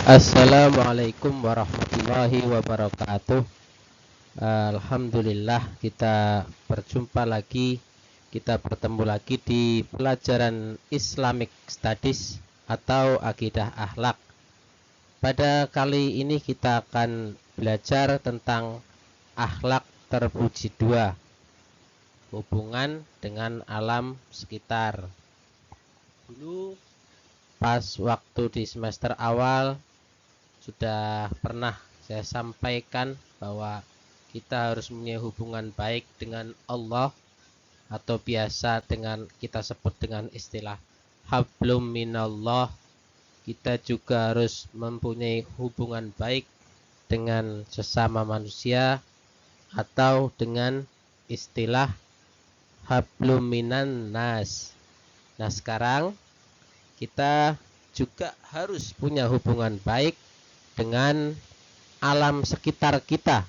Assalamualaikum warahmatullahi wabarakatuh. Alhamdulillah kita berjumpa lagi. Kita bertemu lagi di pelajaran Islamic Studies atau akidah akhlak. Pada kali ini kita akan belajar tentang akhlak terpuji dua, hubungan dengan alam sekitar. Dulu pas waktu di semester awal sudah pernah saya sampaikan bahwa kita harus punya hubungan baik dengan Allah, atau biasa dengan kita sebut dengan istilah hablum minallah. Kita juga harus mempunyai hubungan baik dengan sesama manusia, atau dengan istilah hablum minan nas. Nah, sekarang kita juga harus punya hubungan baik dengan alam sekitar kita,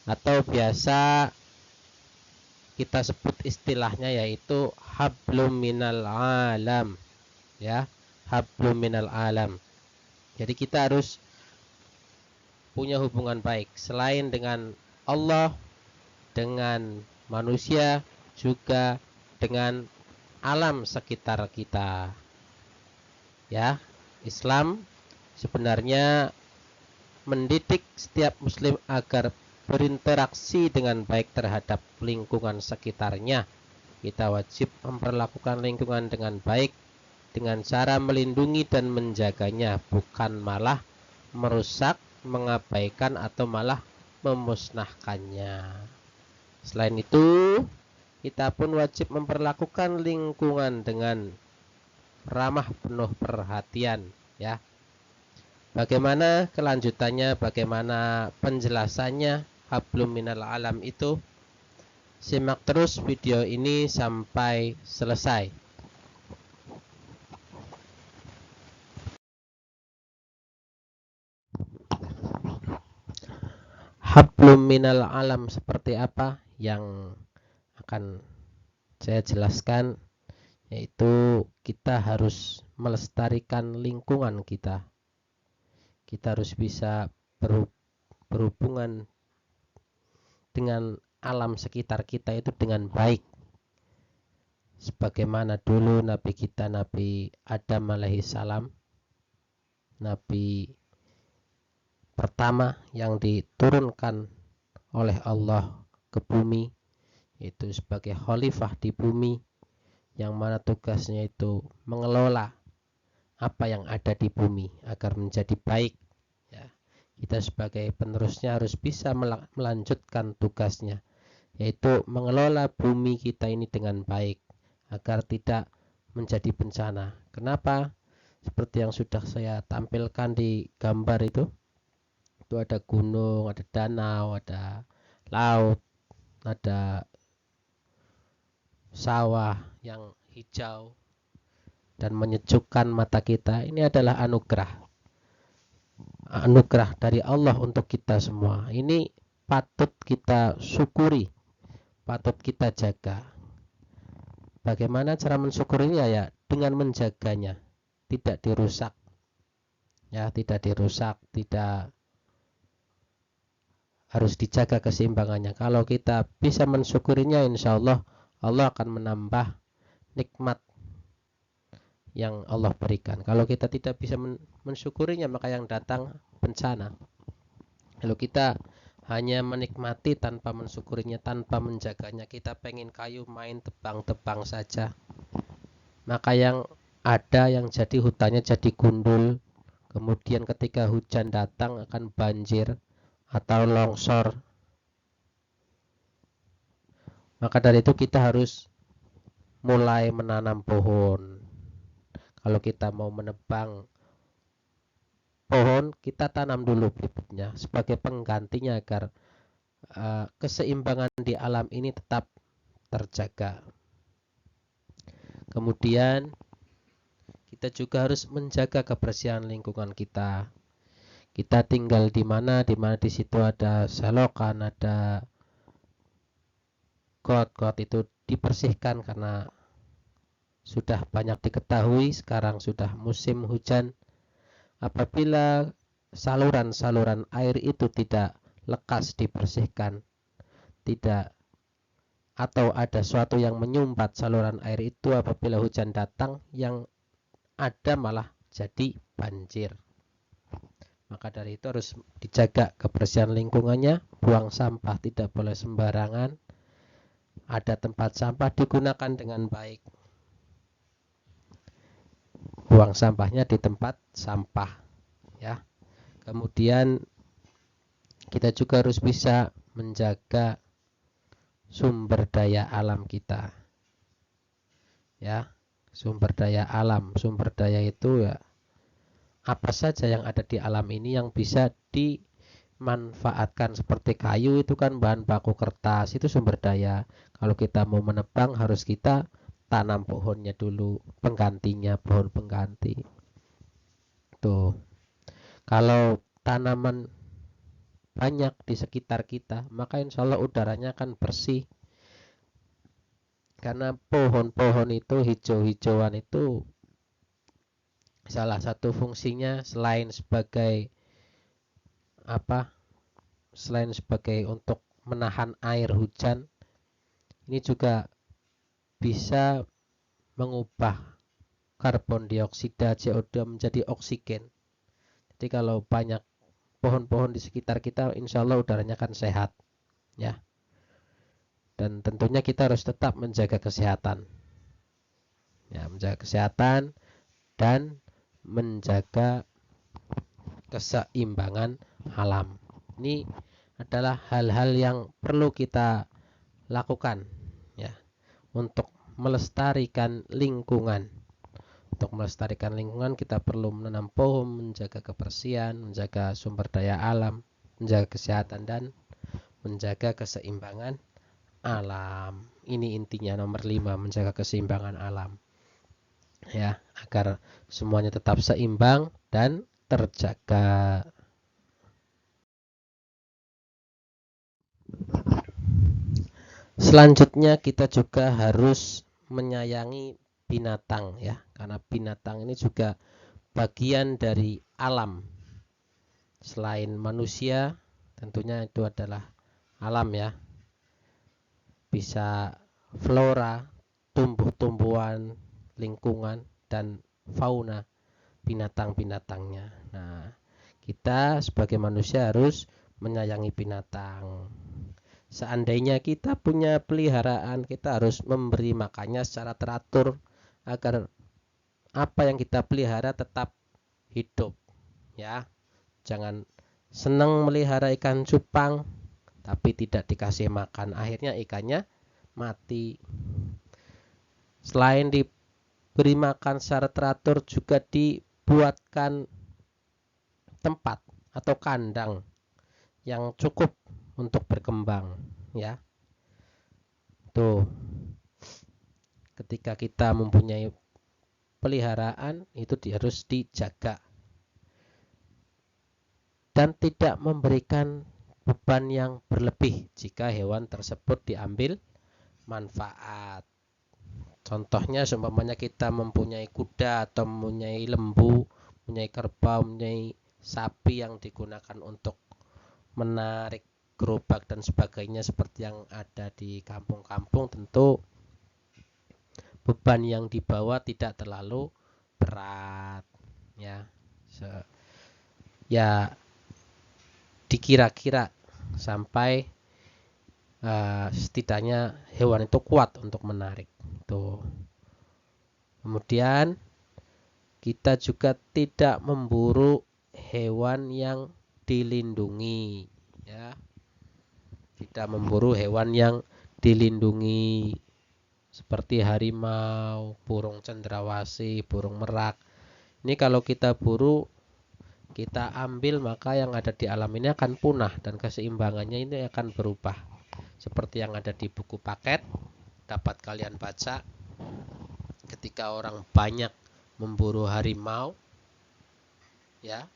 atau biasa kita sebut istilahnya yaitu hablum minal alam, ya, hablum minal alam. Jadi kita harus punya hubungan baik selain dengan Allah, dengan manusia, juga dengan alam sekitar kita. Ya, Islam sebenarnya mendidik setiap muslim agar berinteraksi dengan baik terhadap lingkungan sekitarnya. Kita wajib memperlakukan lingkungan dengan baik dengan cara melindungi dan menjaganya, bukan malah merusak, mengabaikan, atau malah memusnahkannya. Selain itu, kita pun wajib memperlakukan lingkungan dengan ramah, penuh perhatian, ya. Bagaimana kelanjutannya, bagaimana penjelasannya hablum minal alam itu? Simak terus video ini sampai selesai. Hablum minal alam seperti apa yang akan saya jelaskan, yaitu kita harus melestarikan lingkungan kita. Kita harus bisa berhubungan dengan alam sekitar kita itu dengan baik, sebagaimana dulu Nabi kita, Nabi Adam alaihissalam, Nabi pertama yang diturunkan oleh Allah ke bumi, itu sebagai khalifah di bumi, yang mana tugasnya itu mengelola apa yang ada di bumi agar menjadi baik, ya. Kita sebagai penerusnya harus bisa melanjutkan tugasnya, yaitu mengelola bumi kita ini dengan baik agar tidak menjadi bencana. Kenapa? Seperti yang sudah saya tampilkan di gambar itu ada gunung, ada danau, ada laut, ada sawah yang hijau dan menyejukkan mata kita. Ini adalah anugerah dari Allah untuk kita semua. Ini patut kita syukuri, patut kita jaga. Bagaimana cara mensyukurinya? Ya, dengan menjaganya, tidak dirusak, ya, tidak dirusak, tidak, harus dijaga keseimbangannya. Kalau kita bisa mensyukurinya, insya Allah Allah akan menambah nikmat yang Allah berikan. Kalau kita tidak bisa mensyukurinya, maka yang datang bencana. Kalau kita hanya menikmati tanpa mensyukurinya, tanpa menjaganya, kita pengen kayu main tebang-tebang saja, maka yang ada yang jadi hutannya jadi gundul. Kemudian ketika hujan datang akan banjir atau longsor. Maka dari itu kita harus mulai menanam pohon. Kalau kita mau menebang pohon, kita tanam dulu bibitnya sebagai penggantinya agar keseimbangan di alam ini tetap terjaga. Kemudian kita juga harus menjaga kebersihan lingkungan kita. Kita tinggal di mana di situ ada selokan, ada got itu dibersihkan karena sudah banyak diketahui sekarang sudah musim hujan. Apabila saluran-saluran air itu tidak lekas dibersihkan, tidak, atau ada suatu yang menyumbat saluran air itu apabila hujan datang, yang ada malah jadi banjir. Maka dari itu harus dijaga kebersihan lingkungannya, buang sampah tidak boleh sembarangan, ada tempat sampah digunakan dengan baik, buang sampahnya di tempat sampah, ya. Kemudian kita juga harus bisa menjaga sumber daya alam kita, ya. Sumber daya alam, sumber daya itu ya apa saja yang ada di alam ini yang bisa dimanfaatkan, seperti kayu itu kan bahan baku kertas, itu sumber daya. Kalau kita mau menebang harus kita tanam pohonnya dulu, penggantinya pohon pengganti. Tuh. Kalau tanaman banyak di sekitar kita, maka insya Allah udaranya akan bersih. Karena pohon-pohon itu, hijau-hijauan itu salah satu fungsinya selain sebagai apa? Selain sebagai untuk menahan air hujan, ini juga bisa mengubah karbon dioksida CO2 menjadi oksigen. Jadi kalau banyak pohon-pohon di sekitar kita, insya Allah udaranya akan sehat, ya. Dan tentunya kita harus tetap menjaga kesehatan, ya, menjaga kesehatan dan menjaga keseimbangan alam. Ini adalah hal-hal yang perlu kita lakukan, ya, untuk melestarikan lingkungan. Untuk melestarikan lingkungan kita perlu menanam pohon, menjaga kebersihan, menjaga sumber daya alam, menjaga kesehatan dan menjaga keseimbangan alam. Ini intinya nomor 5, menjaga keseimbangan alam, ya, agar semuanya tetap seimbang dan terjaga. Selanjutnya kita juga harus menyayangi binatang, ya, karena binatang ini juga bagian dari alam. Selain manusia, tentunya itu adalah alam, ya. Bisa flora, tumbuh-tumbuhan, lingkungan, dan fauna binatang-binatangnya. Nah, kita sebagai manusia harus menyayangi binatang. Seandainya kita punya peliharaan, kita harus memberi makannya secara teratur agar apa yang kita pelihara tetap hidup, ya. Jangan senang melihara ikan cupang tapi tidak dikasih makan, akhirnya ikannya mati. Selain diberi makan secara teratur, juga dibuatkan tempat atau kandang yang cukup untuk berkembang, ya. Tuh, ketika kita mempunyai peliharaan itu harus dijaga dan tidak memberikan beban yang berlebih jika hewan tersebut diambil manfaat. Contohnya seumpamanya kita mempunyai kuda atau mempunyai lembu, mempunyai kerbau, mempunyai sapi yang digunakan untuk menarik gerobak dan sebagainya seperti yang ada di kampung-kampung, tentu beban yang dibawa tidak terlalu berat, ya. Ya dikira-kira sampai setidaknya hewan itu kuat untuk menarik. Tuh. Kemudian kita juga tidak memburu hewan yang dilindungi, ya. Tidak memburu hewan yang dilindungi seperti harimau, burung cendrawasih, burung merak. Ini kalau kita buru, kita ambil, maka yang ada di alam ini akan punah dan keseimbangannya ini akan berubah. Seperti yang ada di buku paket, dapat kalian baca, ketika orang banyak memburu harimau, ya,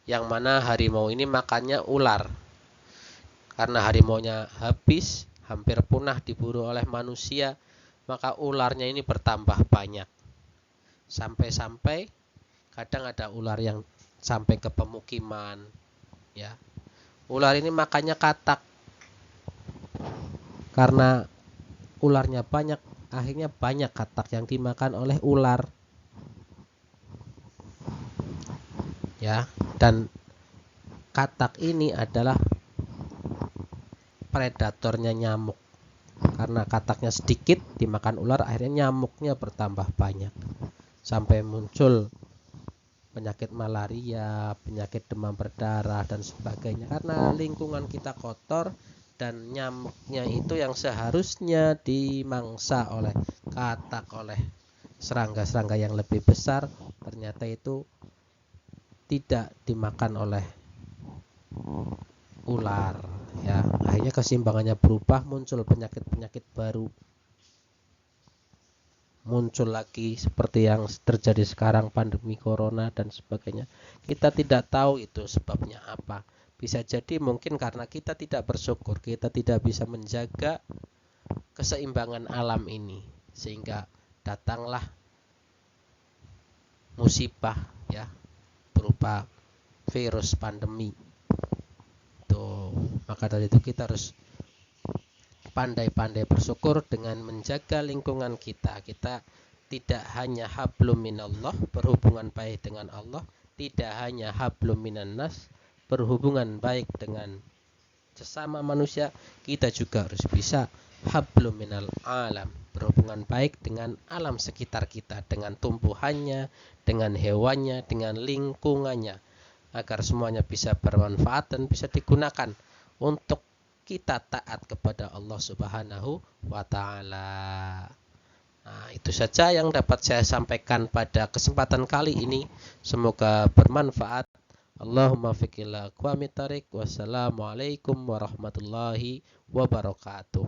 yang mana harimau ini makannya ular. Karena harimaunya habis, hampir punah diburu oleh manusia, maka ularnya ini bertambah banyak. Sampai-sampai kadang ada ular yang sampai ke pemukiman, ya. Ular ini makannya katak. Karena ularnya banyak, akhirnya banyak katak yang dimakan oleh ular. Ya, dan katak ini adalah predatornya nyamuk. Karena kataknya sedikit dimakan ular, akhirnya nyamuknya bertambah banyak. Sampai muncul penyakit malaria, penyakit demam berdarah dan sebagainya. Karena lingkungan kita kotor dan nyamuknya itu yang seharusnya dimangsa oleh katak, oleh serangga-serangga yang lebih besar, ternyata itu tidak dimakan oleh ular. Ya, akhirnya keseimbangannya berubah, muncul penyakit-penyakit baru. Muncul lagi seperti yang terjadi sekarang, pandemi corona dan sebagainya. Kita tidak tahu itu sebabnya apa. Bisa jadi mungkin karena kita tidak bersyukur, kita tidak bisa menjaga keseimbangan alam ini, sehingga datanglah musibah, ya, berupa virus pandemi. Tuh, maka dari itu kita harus pandai-pandai bersyukur dengan menjaga lingkungan kita. Kita tidak hanya hablum minallah, berhubungan baik dengan Allah, tidak hanya hablum minannas, berhubungan baik dengan sesama manusia, kita juga harus bisa hablum minal alam, berhubungan baik dengan alam sekitar kita, dengan tumbuhannya, dengan hewannya, dengan lingkungannya, agar semuanya bisa bermanfaat dan bisa digunakan untuk kita taat kepada Allah Subhanahu wa Ta'ala. Nah, itu saja yang dapat saya sampaikan pada kesempatan kali ini. Semoga bermanfaat. Allahumma fiqhil aqwamit thariq. Wassalamualaikum warahmatullahi wabarakatuh.